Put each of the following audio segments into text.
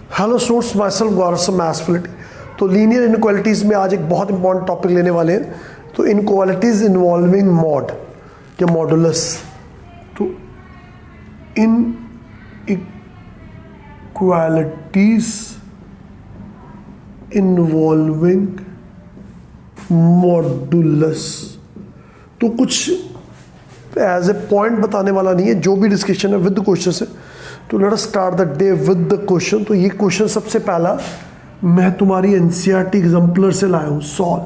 Hello students, my self गौरव से मैथ्सफिलिटी। तो linear inequalities में आज एक बहुत इंपॉर्टेंट टॉपिक लेने वाले हैं। तो इनक्वालिटीज़ इन्वॉल्विंग मॉड या मॉडुलस। तो इन इक्वालिटीज़ इन्वॉल्विंग मॉडुलस, तो कुछ एज ए पॉइंट बताने वाला नहीं है, जो भी डिस्कशन है विद क्वेश्चन है। तो let us start the day with the question. तो ये क्वेश्चन सबसे पहला मैं तुम्हारी एनसीईआरटी एग्जाम्पलर से लाया हूँ, सॉल्व।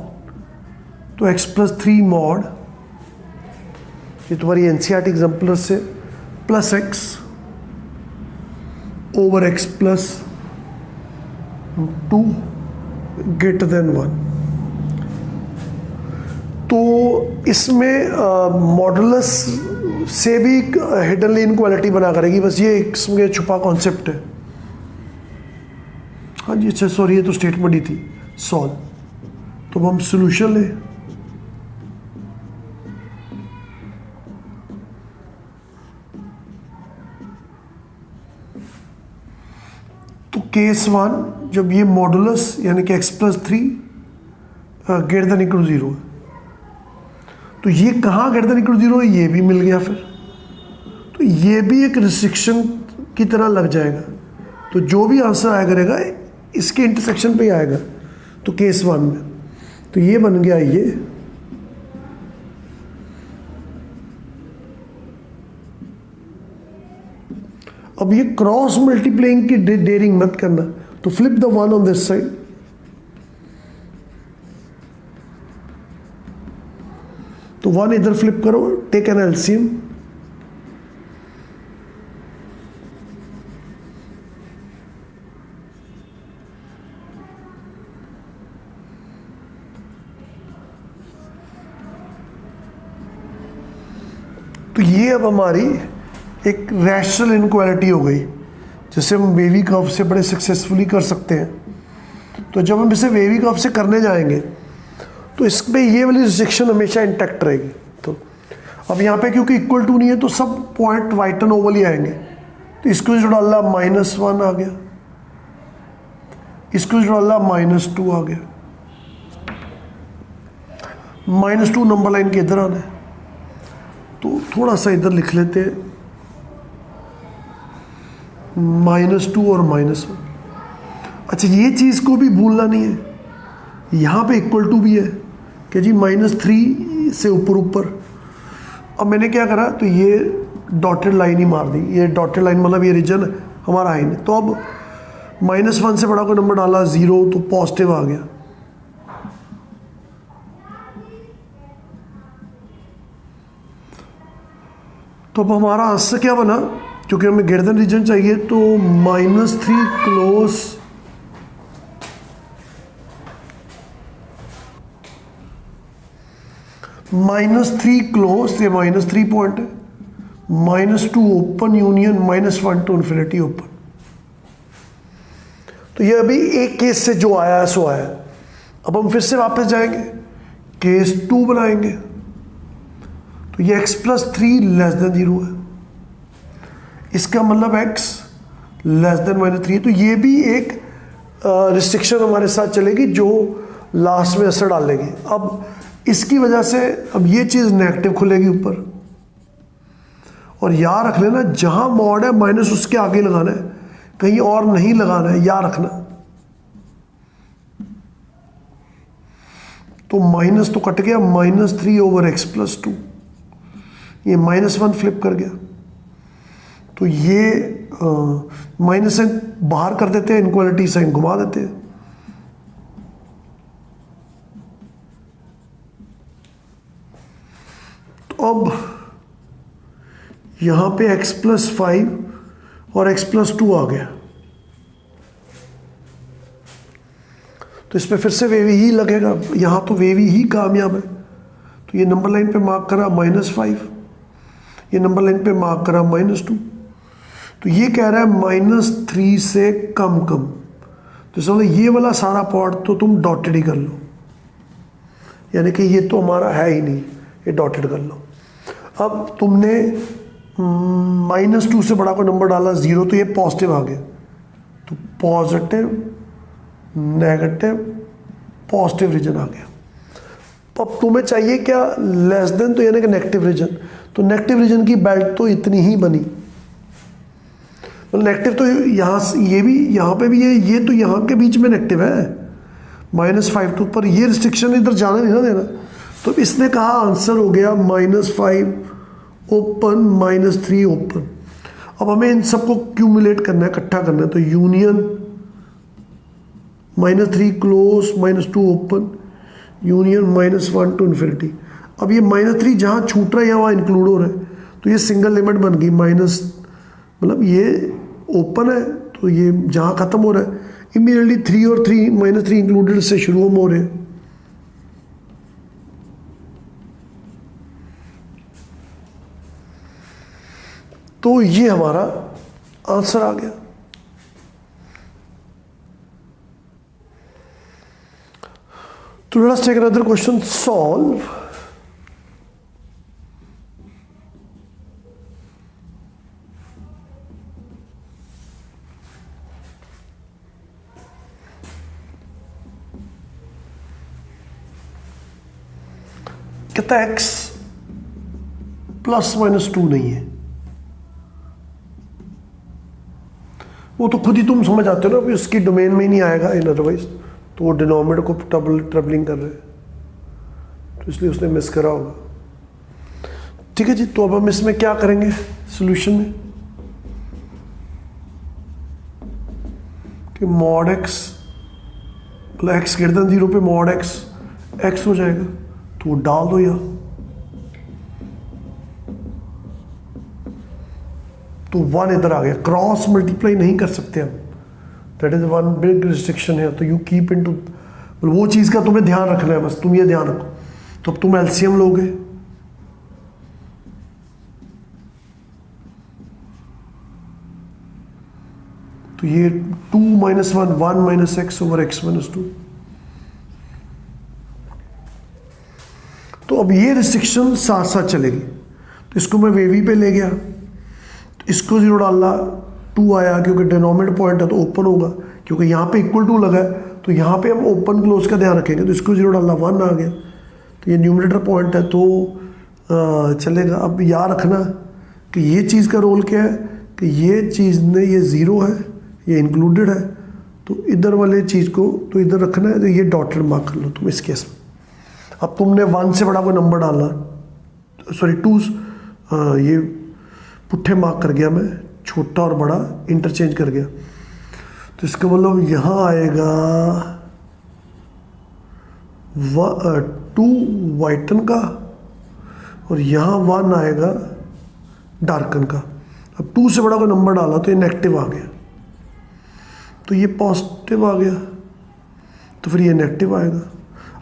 तो x+3 मॉड, ये तुम्हारी एनसीईआरटी एग्जाम्पलर से, plus x over x+2 greater than 1। तो इसमें मॉडुलस से भी हिडन इनक्वालिटी बना करेगी, बस ये इसमें छुपा कॉन्सेप्ट है। हाँ जी, अच्छा सॉरी, ये तो स्टेटमेंट ही थी, सॉल्व। तो हम सॉल्यूशन लें। तो केस 1, जब ये मॉडुलस यानी कि x+3 ग्रेटर देन इक्वल 0 है, तो ये कहाँ ग्रेटर देन इक्वल 0 है, ये भी मिल गया। फिर तो ये भी एक रिस्ट्रिक्शन की तरह लग जाएगा। तो जो भी आंसर आया करेगा इसके इंटरसेक्शन पे ही आएगा। तो केस 1 में तो ये बन गया ये। अब ये क्रॉस मल्टीप्लाइंग की डेयरिंग मत करना। तो flip the 1 on this side. तो 1 इधर फ्लिप करो, टेक एन एलसीएम। तो ये अब हमारी एक रैशनल इनक्वालिटी हो गई, जिसे हम वेवी कर्व से बड़े सक्सेसफुली कर सकते हैं। तो जब हम इसे वेवी कर्व से करने जाएंगे तो इसमें ये वाली रिस्ट्रिक्शन हमेशा इंटैक्ट रहेगी। तो अब यहाँ पे क्योंकि इक्वल टू नहीं है, तो सब पॉइंट वाइट एंड ओवल ही आएंगे। तो इसको जो डाला -1 आ गया, इसको जो डाला -2 आ गया। -2 नंबर लाइन के इधर आना है, तो थोड़ा सा इधर लिख लेते हैं, -2 और -1। अच्छा, ये चीज़ को भी भूलना नहीं है, यहाँ पे इक्वल टू भी है कि जी -3 से ऊपर ऊपर। अब मैंने क्या करा, तो ये डॉटेड लाइन ही मार दी। ये डॉटेड लाइन मतलब ये रीजन हमारा है नहीं। तो अब -1 से बड़ा कोई नंबर डाला 0, तो पॉजिटिव आ गया। तो अब हमारा आंसर क्या बना, क्योंकि हमें ग्रेटर देन रीजन चाहिए, तो -3 क्लोज -3 क्लोज, ये -3 पॉइंट है, -2 open union, -1 to infinity open. तो ये अभी एक केस से जो आया सो आया। अब हम फिर से वापस जाएंगे, केस 2 बनाएंगे। तो ये x+3 लेस देन 0 है, इसका मतलब x लेस देन -3। तो ये भी एक रिस्ट्रिक्शन हमारे साथ चलेगी जो लास्ट में असर डालेगी। अब इसकी वजह से अब ये चीज़ नेगेटिव खुलेगी ऊपर। और याद रख लेना, जहां मॉड है माइनस उसके आगे लगाना है, कहीं और नहीं लगाना है, याद रखना। तो माइनस तो कट गया, -3 ओवर x+2, ये -1 फ्लिप कर गया। तो ये माइनस साइन बाहर कर देते हैं, इनक्वालिटी साइन घुमा देते हैं। तो अब यहां पे x+5 और x+2 आ गया। तो इस पर फिर से वेवी ही लगेगा, यहां तो वेवी ही कामयाब है। तो ये नंबर लाइन पे मार्क करा -5, ये नंबर लाइन पे मार्क करा -2। तो ये कह रहा है -3 से कम। तो समझो ये वाला सारा पार्ट तो तुम डॉटेड ही कर लो, यानी कि ये तो हमारा है ही नहीं, ये डॉटेड कर लो। अब तुमने -2 से बड़ा कोई नंबर डाला 0, तो ये पॉजिटिव आ गया, तो पॉजिटिव, नेगेटिव, पॉजिटिव रीजन आ गया। अब तुम्हें चाहिए क्या, लेस देन, तो यानी कि नेगेटिव रीजन। तो नेगेटिव रीजन की बेल्ट तो इतनी ही बनी, नेगेटिव तो यहाँ ये भी, यहाँ पे भी ये तो यहाँ के बीच में नेगेटिव है -5 तो, पर ये रिस्ट्रिक्शन इधर जाना नहीं ना देना। तो इसने कहा आंसर हो गया -5 ओपन, -3 ओपन। अब हमें इन सबको क्यूमुलेट करना है, इकट्ठा करना है। तो union -3 close, -2 open, union -1 to infinity. अब ये -3 जहाँ छूट रहा है या वहाँ इंक्लूड हो रहा है, तो ये सिंगल लिमिट बन गई माइनस, मतलब ये ओपन है तो ये जहाँ ख़त्म हो रहा है इमीडिएटली 3 और 3 -3 इंक्लूडेड से शुरू हो रहे हैं। तो ये हमारा आंसर आ गया। तो let's take another question, solve कहता है x +-2 नहीं है। वो तो खुद ही तुम समझ आते हो ना, अभी उसकी डोमेन में ही नहीं आएगा इन अदरवाइज। तो वो डिनोमिनेटर को ट्रबलिंग कर रहे हैं, तो इसलिए उसने मिस करा होगा। ठीक है जी, तो अब हम इसमें क्या करेंगे सॉल्यूशन में कि mod x मतलब x > 0 पे mod x हो जाएगा, तो वो डाल दो यहाँ। तो 1 इधर आ गया, क्रॉस मल्टीप्लाई नहीं कर सकते हम, that is one big restriction है। तो यू कीप इनटू, वो चीज़ का तुम्हें ध्यान रखना है, बस तुम ये ध्यान रखो। तो अब तुम एलसीएम लोगे, तो ये 2 - 1 1 - x ओवर x - 2। तो अब ये रिस्ट्रिक्शन साथ साथ चलेगी। तो इसको मैं वेवी पे ले गया, तो इसको 0 डालना, 2 आया क्योंकि डिनोमिनेटर पॉइंट है तो ओपन होगा, क्योंकि यहाँ पे =2 लगा है तो यहाँ पे हम ओपन क्लोज का ध्यान रखेंगे। तो इसको 0 डालना, 1 आ गया, तो ये न्यूमरेटर पॉइंट है तो चलेगा। अब याद रखना कि ये चीज़ का रोल क्या है कि ये चीज़ ने, ये 0 है, ये इंक्लूडेड है, तो इधर वाले चीज़ को तो इधर रखना है। तो ये डॉटेड मार्क कर लो तुम इस केस में। अब तुमने 1 से बड़ा कोई नंबर डालना, सॉरी 2, ये पुट्ठे मार्क कर गया मैं, छोटा और बड़ा इंटरचेंज कर गया। तो इसका मतलब यहाँ आएगा 2 वाइटन का और यहाँ 1 आएगा डार्कन का। अब 2 से बड़ा कोई नंबर डाला तो ये नेगेटिव आ गया, तो ये पॉजिटिव आ गया, तो फिर ये नेगेटिव आएगा।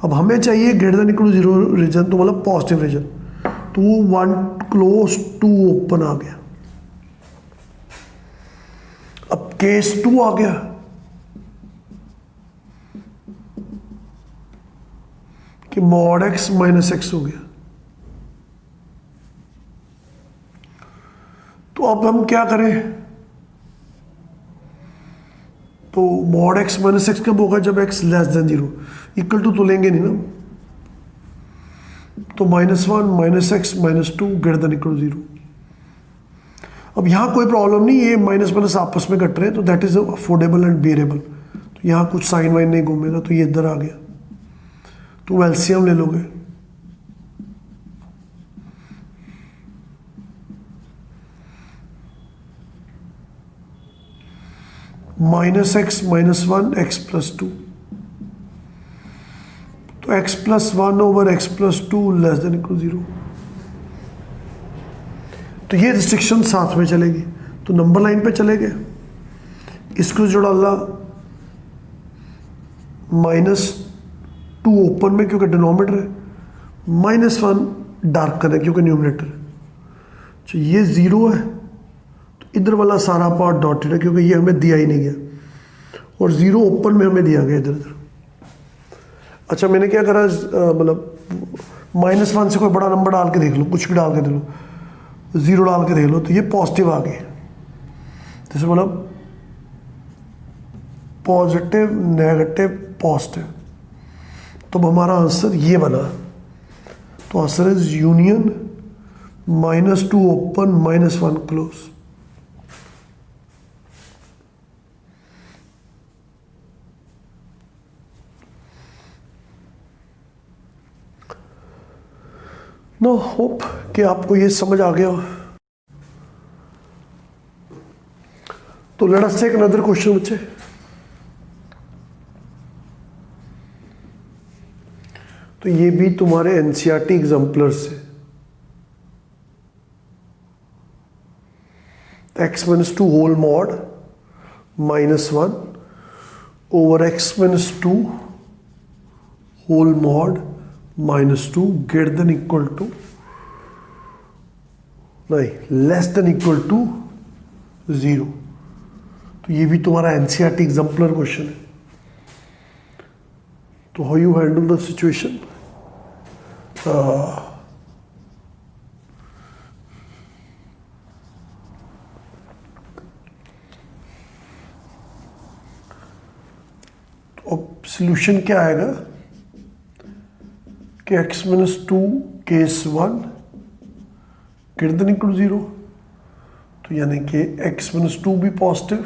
अब हमें चाहिए > 0 रीजन, तो मतलब पॉजिटिव रीजन। तो 1 क्लोज, 2 ओपन आ गया। अब केस 2 आ गया कि mod x - x हो गया। तो अब हम क्या करें, तो mod x - x कब होगा, जब x < 0 इक्वल टू तो लेंगे नहीं ना, तो -1 - x - 2 > 0। अब यहाँ कोई प्रॉब्लम नहीं, ये माइनस आपस में कट रहे हैं, तो दैट इज अफोर्डेबल एंड बेरेबल। तो यहाँ कुछ साइन वाइन नहीं घूमेगा, तो ये इधर आ गया। तो एलसीएम ले लोगे, -x - 1 x + 2, तो x + 1 ओवर x + 2 <= 0। तो ये रिस्ट्रिक्शन साथ में चलेगी, तो नंबर लाइन पे चले गए। इसको जो डाला -2 ओपन में क्योंकि डिनोमिनेटर है, -1 डार्कन है क्योंकि न्यूमरेटर है। तो ये 0 है, तो इधर वाला सारा पार्ट डॉटेड है क्योंकि ये हमें दिया ही नहीं गया, और 0 ओपन में हमें दिया गया इधर इधर। अच्छा, मैंने क्या करा, मतलब -1 से कोई बड़ा नंबर डाल के देख लो, कुछ भी डाल के देख लो, 0 डाल के देख लो, तो ये पॉजिटिव आ गए। जैसे मतलब पॉजिटिव नेगेटिव पॉजिटिव, तो हमारा आंसर ये बना। तो answer is union -2 open -1 close. No hope कि आपको ये समझ आ गया। तो let us take another question बच्चे। तो ये भी तुम्हारे एनसीईआरटी एग्जाम्पलर से, x-2 whole mod -1 over x-2 whole mod -2 greater than equal to, नहीं लेस देन इक्वल टू 0। तो ये भी तुम्हारा एनसीईआरटी एग्जाम्पलर क्वेश्चन है। तो how you handle the situation? तो अब सॉल्यूशन क्या आएगा कि x-2 case 1 greater than equal to 0, तो यानी कि x-2 भी पॉजिटिव,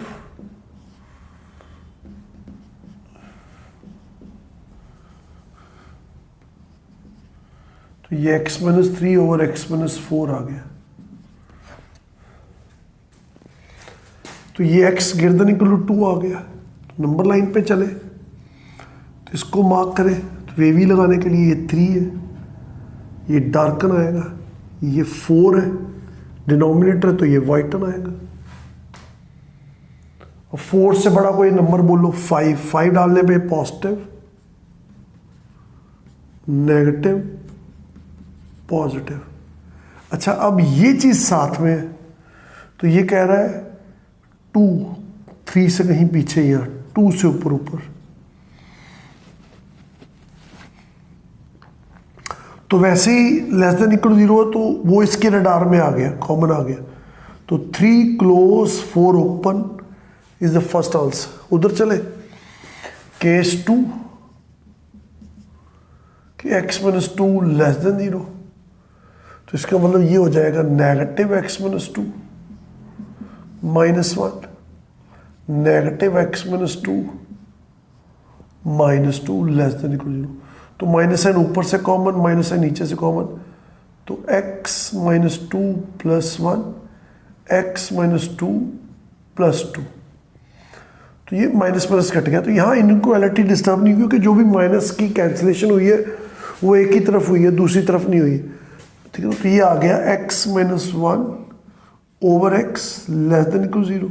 तो ये x-3 ओवर x-4 आ गया। तो ये x greater than equal to 2 आ गया। तो नंबर लाइन पे चले तो इसको मार्क करें, तो वेवी लगाने के लिए ये 3 है, ये डार्कन आएगा, ये 4 है डिनोमिनेटर, तो ये वाइटन आएगा। और 4 से बड़ा कोई नंबर बोलो 5 डालने पे पॉजिटिव नेगेटिव पॉजिटिव। अच्छा अब ये चीज साथ में है, तो ये कह रहा है 2 3 से कहीं पीछे, यहाँ 2 से ऊपर ऊपर, तो वैसे ही लेस देन इक्वल 0 है, तो वो इसके रडार में आ गया, कॉमन आ गया। तो 3 close 4 open is the first answer. उधर चले केस 2 कि x-2 लेस देन 0, तो इसका मतलब ये हो जाएगा negative x-2 -1 negative x-2 -2 less than equal 0। तो -n ऊपर से कॉमन, -n नीचे से कॉमन, तो x-2 +1 x-2 +2, तो ये माइनस माइनस कट गया। तो यहाँ इनइक्वालिटी डिस्टर्ब नहीं, क्योंकि जो भी माइनस की कैंसिलेशन हुई है वो एक ही तरफ हुई है, दूसरी तरफ नहीं हुई। ठीक है, तो ये आ गया x-1 over x less than equal 0।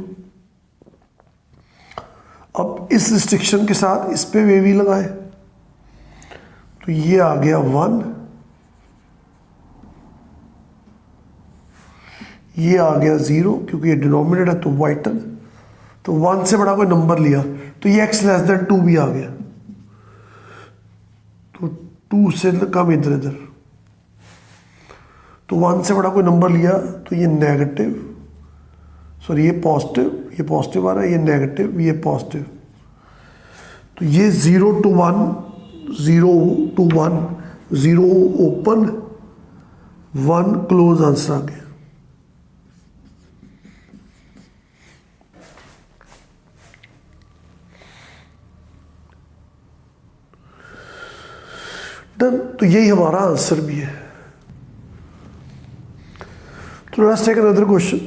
अब इस रिस्ट्रिक्शन के साथ इस पे वेवी लगाए, तो ये आ गया 1, ये आ गया 0, क्योंकि ये डिनोमिनेटर है तो वाइटन, तो 1 से बड़ा कोई नंबर लिया तो ये x लेस देन 2 भी आ गया, तो 2 से कम इधर इधर, तो 1 से बड़ा कोई नंबर लिया तो ये नेगेटिव, सॉरी ये पॉजिटिव आ रहा है, ये नेगेटिव, ये पॉजिटिव, तो ये 0 to 1 0 to 1 0 open 1 close answer आ गया। डन, तो यही हमारा आंसर भी है। तो लेट्स टेक अनदर क्वेश्चन।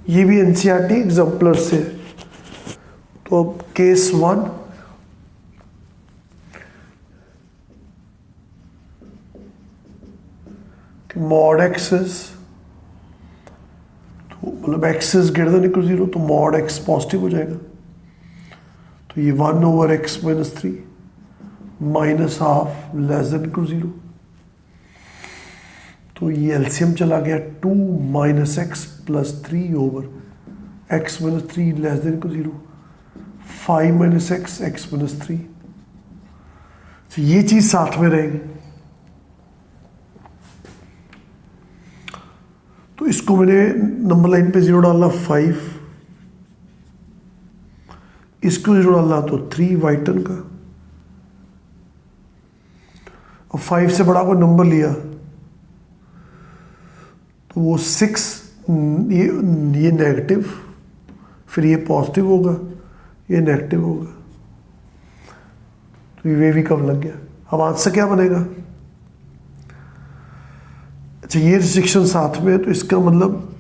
ये भी एनसीईआरटी एग्जाम्पलर से। तो अब केस 1, मॉड एक्सेस, तो मतलब एक्सेस ग्रेटर देन इक्वल 0, तो मॉड एक्स पॉजिटिव हो जाएगा, तो ये 1 over x-3 -½ less than equal 0, तो ये एलसीएम चला गया 2 - x + 3 over x-3 less than equal 0, 5 - x x-3, तो ये चीज साथ में रहेगी। तो इसको मैंने नंबर लाइन पे 0 डाला 5, इसको 0 डाला तो 3 वाइटन का। और 5 से बड़ा कोई नंबर लिया तो वो 6, ये नेगेटिव, फिर ये पॉजिटिव होगा, ये नेगेटिव होगा, तो ये भी कब लग गया। अब आंसर क्या बनेगा? अच्छा, ये रिस्ट्रिक्शन साथ में है तो इसका मतलब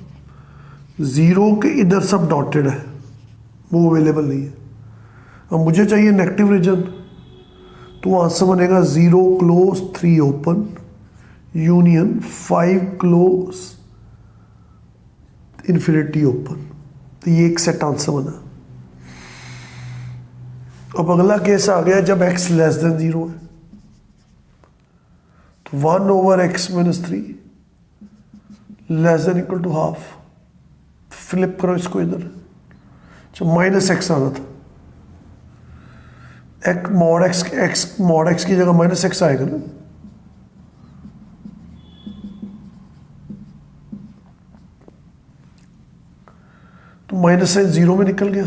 0 के इधर सब डॉटेड है, वो अवेलेबल नहीं है। अब मुझे चाहिए नेगेटिव रीजन, तो आंसर बनेगा 0 close 3 open union 5 close infinity open. तो ये एक सेट आंसर बना। अब अगला केस आ गया जब x लेस देन 0 है, तो 1/x-3 less than equal to half. Flip करो इसको इधर, तो -x आना था, x मॉड x की जगह -x आएगा ना। तो माइनस साइन 0 में निकल गया।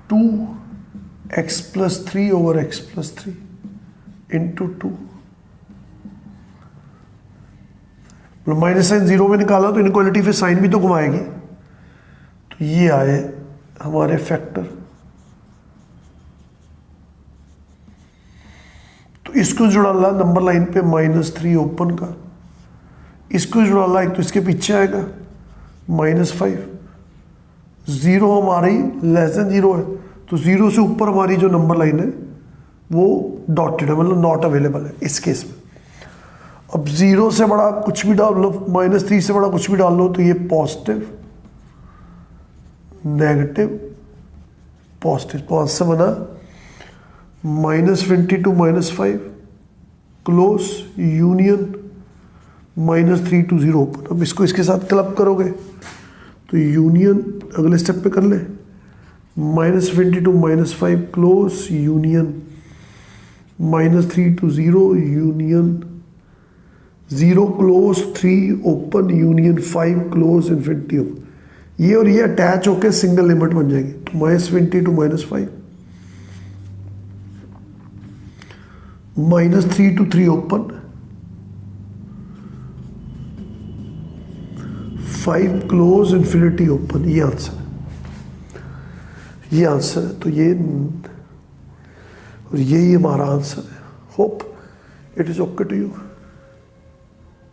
To x+3/x+3 into 2, minus sign 0 में निकाला तो इनक्वालिटी फिर साइन भी तो घुमाएगी। तो ये आए हमारे फैक्टर। तो इसको जुड़ा ला नंबर लाइन पे -3 ओपन का, इसको जुड़ा ला, एक तो इसके पीछे आएगा -5। 0 हमारी लेस देन 0 है, तो 0 से ऊपर हमारी जो नंबर लाइन है वो डॉटेड है, मतलब नॉट अवेलेबल है इस केस में। अब 0 से बड़ा कुछ भी डाल लो, -3 से बड़ा कुछ भी डाल लो, तो ये पॉजिटिव, नेगेटिव, पॉजिटिव। तो आंसर बना -20 to -5 close union -3 to 0 open. अब इसको इसके साथ क्लब करोगे तो यूनियन अगले स्टेप पे कर ले, -20 to -5 close union -3 to 0 union 0 close 3 open union 5 close infinity open. ये और ये अटैच होकर सिंगल लिमिट बन जाएगी। तो -20 to -5 -3 to 3 open 5 close infinity open. ये आंसर है, ये आंसर है। तो ये और यही हमारा आंसर है। Hope it is okay to you.